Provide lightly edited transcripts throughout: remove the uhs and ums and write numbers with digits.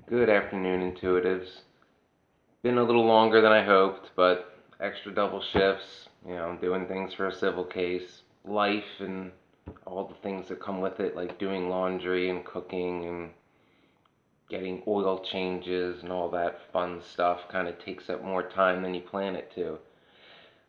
Good afternoon, intuitives. Been a little longer than I hoped, but extra double shifts, doing things for a civil case, life, and all the things that come with it, like doing laundry and cooking and getting oil changes and all that fun stuff kind of takes up more time than you plan it to.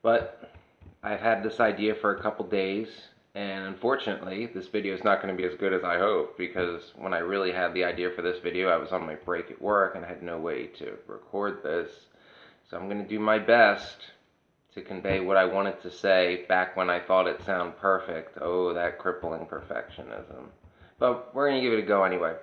But I've had this idea for a couple days, and unfortunately, this video is not going to be as good as I hoped because when I really had the idea for this video, I was on my break at work and I had no way to record this. So I'm going to do my best to convey what I wanted to say back when I thought it sounded perfect. Oh, that crippling perfectionism. But we're going to give it a go anyway.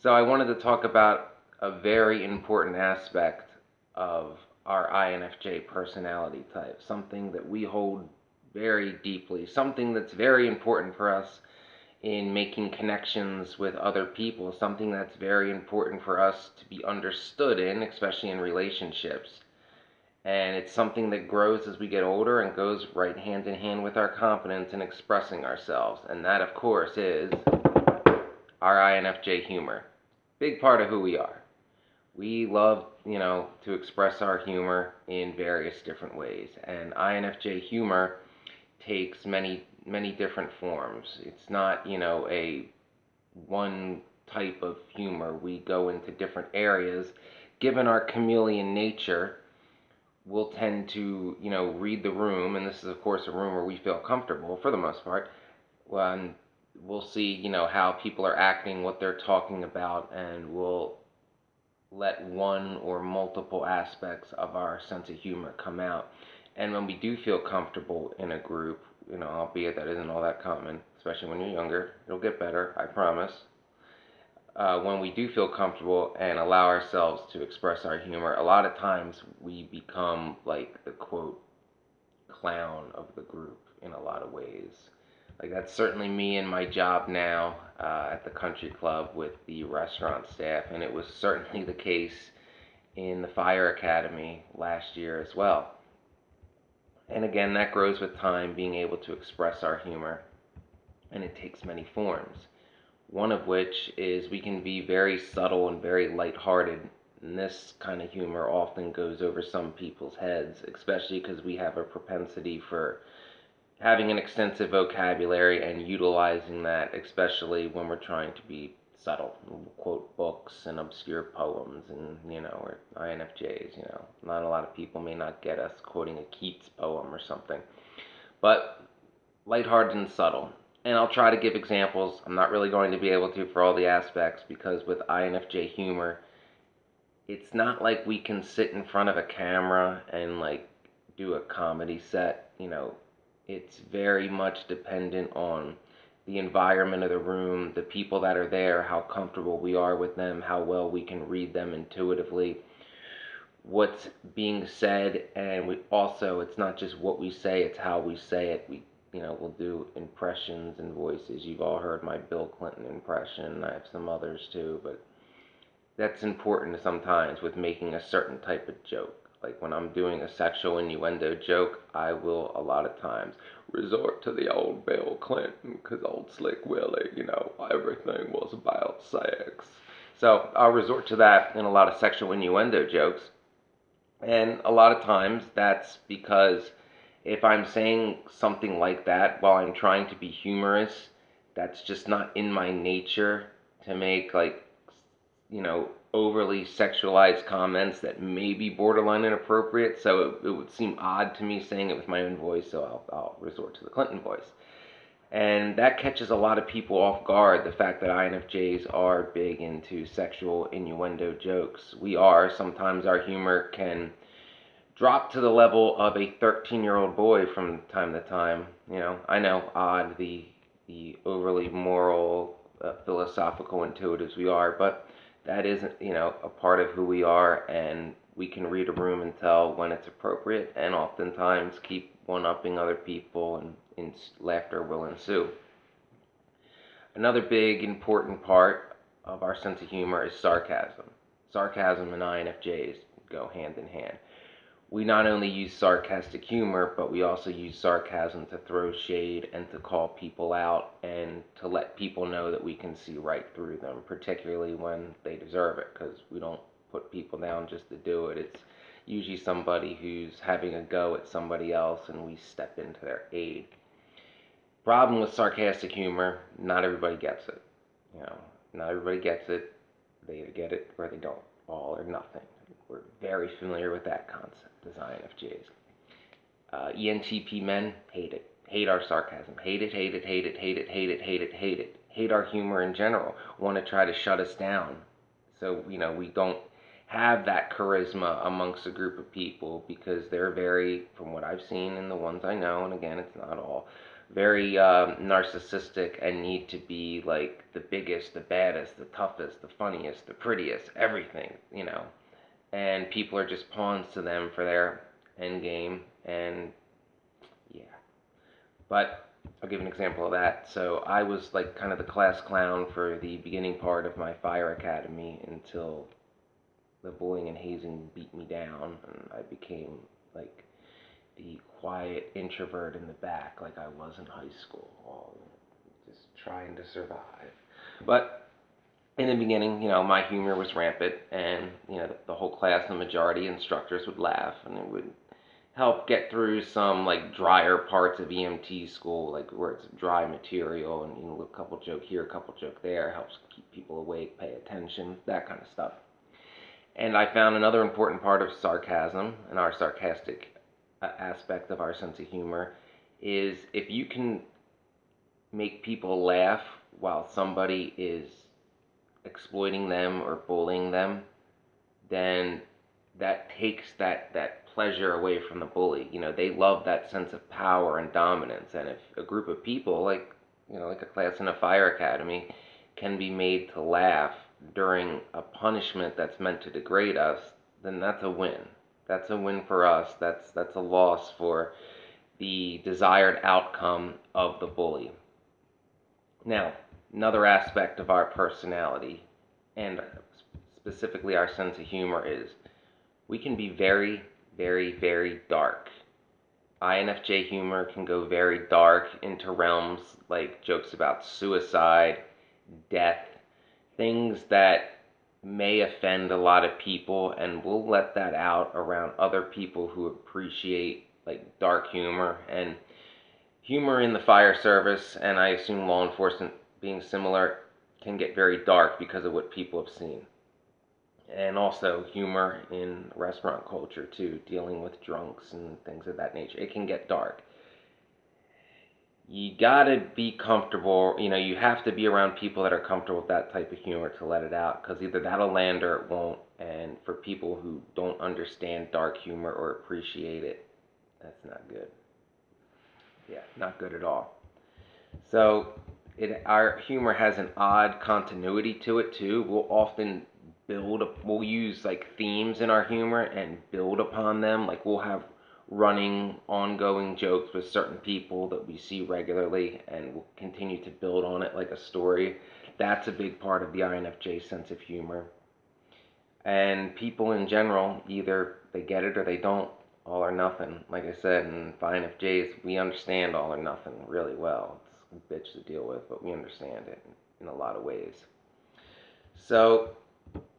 So I wanted to talk about a very important aspect of our INFJ personality type, something that we hold very deeply, something that's very important for us in making connections with other people, something that's very important for us to be understood in, especially in relationships. And it's something that grows as we get older and goes right hand in hand with our confidence in expressing ourselves. And that, of course, is our INFJ humor. Big part of who we are. We love, to express our humor in various different ways. And INFJ humor takes many different forms. It's not, a one type of humor. We go into different areas. Given our chameleon nature, we'll tend to, read the room, and this is, of course, a room where we feel comfortable for the most part. When we'll see, how people are acting, what they're talking about, and we'll let one or multiple aspects of our sense of humor come out. And when we do feel comfortable in a group, albeit that isn't all that common, especially when you're younger, it'll get better, I promise. When we do feel comfortable and allow ourselves to express our humor, a lot of times we become like the quote clown of the group in a lot of ways. Like that's certainly me in my job now at the country club with the restaurant staff, and it was certainly the case in the fire academy last year as well. And again, that grows with time, being able to express our humor, and it takes many forms. One of which is we can be very subtle and very lighthearted, and this kind of humor often goes over some people's heads, especially because we have a propensity for having an extensive vocabulary and utilizing that, especially when we're trying to be subtle. We'll quote books and obscure poems and, or INFJs, Not a lot of people may not get us quoting a Keats poem or something. But lighthearted and subtle. And I'll try to give examples. I'm not really going to be able to for all the aspects because with INFJ humor, it's not like we can sit in front of a camera and like do a comedy set, It's very much dependent on the environment of the room, the people that are there, how comfortable we are with them, how well we can read them intuitively, what's being said, and it's not just what we say, it's how we say it. We'll do impressions and voices. You've all heard my Bill Clinton impression. I have some others too, but that's important sometimes with making a certain type of joke. Like when I'm doing a sexual innuendo joke, I will a lot of times resort to the old Bill Clinton because old Slick Willie, everything was about sex. So I'll resort to that in a lot of sexual innuendo jokes. And a lot of times that's because if I'm saying something like that while I'm trying to be humorous, that's just not in my nature to make like, overly sexualized comments that may be borderline inappropriate. So it would seem odd to me saying it with my own voice, so I'll resort to the Clinton voice. And that catches a lot of people off guard, the fact that INFJs are big into sexual innuendo jokes. We are. Sometimes our humor can drop to the level of a 13-year-old boy from time to time. I know, odd, the overly moral, philosophical intuitives we are, but that isn't, a part of who we are, and we can read a room and tell when it's appropriate, and oftentimes keep one-upping other people, and laughter will ensue. Another big, important part of our sense of humor is sarcasm. Sarcasm and INFJs go hand in hand. we not only use sarcastic humor, but we also use sarcasm to throw shade and to call people out and to let people know that we can see right through them, particularly when they deserve it, because we don't put people down just to do it. It's usually somebody who's having a go at somebody else and we step into their aid. Problem with sarcastic humor, not everybody gets it. You know, not everybody gets it. They either get it or they don't. All or nothing. We're very familiar with that concept as INFJs. ENTP men hate it. Hate our sarcasm. Hate it, hate it, hate it, hate it, hate it, hate it, hate it. Hate our humor in general. Want to try to shut us down. So, we don't have that charisma amongst a group of people because they're very, from what I've seen and the ones I know, and again, it's not all, very narcissistic and need to be like the biggest, the baddest, the toughest, the funniest, the prettiest, everything. And people are just pawns to them for their end game, and yeah. But I'll give an example of that. So I was like kind of the class clown for the beginning part of my fire academy until the bullying and hazing beat me down, and I became like the quiet introvert in the back, like I was in high school, all just trying to survive. But in the beginning, my humor was rampant, and the whole class, the majority instructors would laugh, and it would help get through some like drier parts of EMT school, like where it's dry material, and a couple joke here, a couple joke there, helps keep people awake, pay attention, that kind of stuff. And I found another important part of sarcasm and our sarcastic aspect of our sense of humor is if you can make people laugh while somebody is exploiting them or bullying them, then that takes that pleasure away from the bully. They love that sense of power and dominance, and if a group of people like a class in a fire academy can be made to laugh during a punishment that's meant to degrade us, then that's a win. That's a win for us. That's a loss for the desired outcome of the bully. Now, another aspect of our personality, and specifically our sense of humor, is we can be very, very, very dark. INFJ humor can go very dark into realms like jokes about suicide, death, things that may offend a lot of people, and we'll let that out around other people who appreciate like dark humor. And humor in the fire service, and I assume law enforcement being similar, can get very dark because of what people have seen. And also humor in restaurant culture too, dealing with drunks and things of that nature. It can get dark. You gotta be comfortable, you have to be around people that are comfortable with that type of humor to let it out, because either that'll land or it won't. And for people who don't understand dark humor or appreciate it, that's not good. Yeah, not good at all. So our humor has an odd continuity to it too. We'll often we'll use like themes in our humor and build upon them. Like we'll have running, ongoing jokes with certain people that we see regularly, and we'll continue to build on it like a story. That's a big part of the INFJ sense of humor. And people in general, either they get it or they don't. All or nothing. Like I said, in INFJs, we understand all or nothing really well. It's a bitch to deal with, but we understand it in a lot of ways. So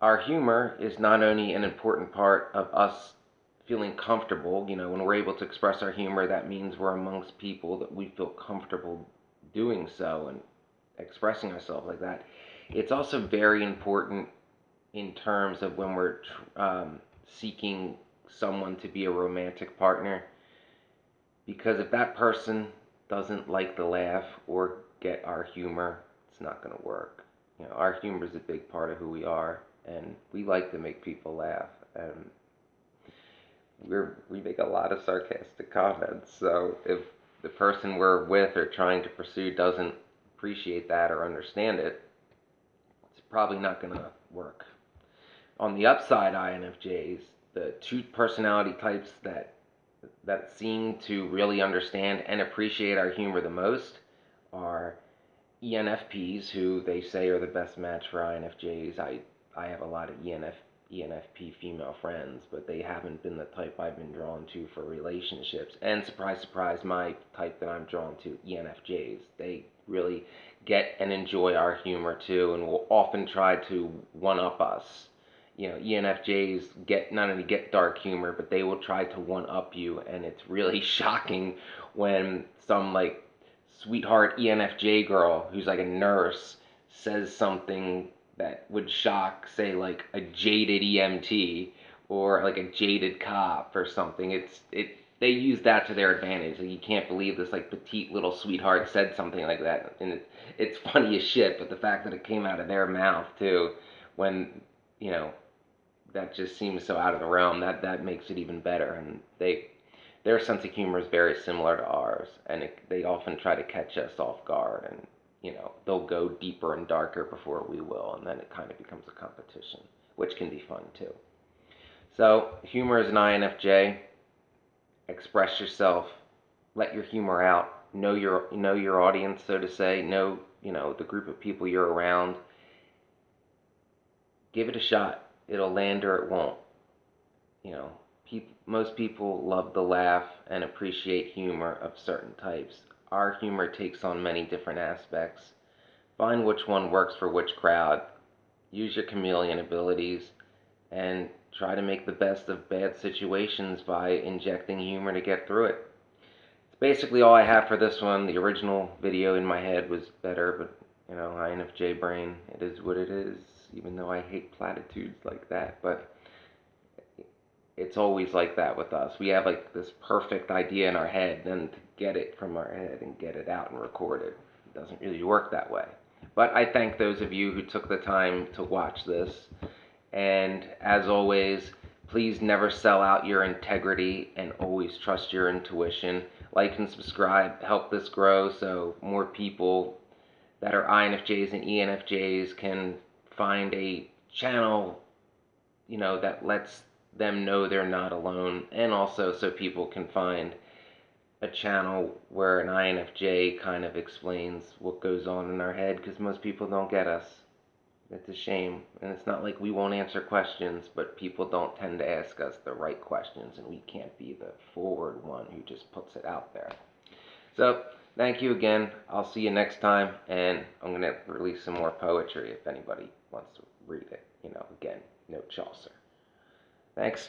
our humor is not only an important part of us feeling comfortable. When we're able to express our humor, that means we're amongst people that we feel comfortable doing so and expressing ourselves like that. It's also very important in terms of when we're seeking someone to be a romantic partner, because if that person doesn't like the laugh or get our humor, it's not going to work. Our humor is a big part of who we are, and we like to make people laugh, and we make a lot of sarcastic comments. So if the person we're with or trying to pursue doesn't appreciate that or understand it, it's probably not going to work. On the upside, INFJs, the two personality types that seem to really understand and appreciate our humor the most are ENFPs, who they say are the best match for INFJs. I have a lot of ENFP female friends, but they haven't been the type I've been drawn to for relationships. And surprise, surprise, my type that I'm drawn to, ENFJs, they really get and enjoy our humor too, and will often try to one up us. You know, ENFJs get not only get dark humor, but they will try to one up you, and it's really shocking when some like sweetheart ENFJ girl who's like a nurse says something that would shock, say, like a jaded EMT or like a jaded cop or something. They use that to their advantage. Like, you can't believe this like petite little sweetheart said something like that, and it's funny as shit. But the fact that it came out of their mouth too, when you know that just seems so out of the realm, that makes it even better. And their sense of humor is very similar to ours, and they often try to catch us off guard, and they'll go deeper and darker before we will, and then it kind of becomes a competition, which can be fun too. So humor is an INFJ. Express yourself, let your humor out, know your audience, so to say, know the group of people you're around. Give it a shot. It'll land or it won't. You know, most people love the laugh and appreciate humor of certain types. Our humor takes on many different aspects. Find which one works for which crowd. Use your chameleon abilities and try to make the best of bad situations by injecting humor to get through it. It's basically all I have for this one. The original video in my head was better, but INFJ brain, it is what it is, even though I hate platitudes like that. But it's always like that with us. We have like this perfect idea in our head, then to get it from our head and get it out and record it, it doesn't really work that way. But I thank those of you who took the time to watch this. And as always, please never sell out your integrity and always trust your intuition. Like and subscribe, help this grow so more people that are INFJs and ENFJs can find a channel, that lets them know they're not alone, and also so people can find a channel where an INFJ kind of explains what goes on in our head, because most people don't get us. It's a shame, and it's not like we won't answer questions, but people don't tend to ask us the right questions, and we can't be the forward one who just puts it out there. So, thank you again. I'll see you next time, and I'm going to release some more poetry if anybody wants to read it. Again, no Chaucer. Thanks.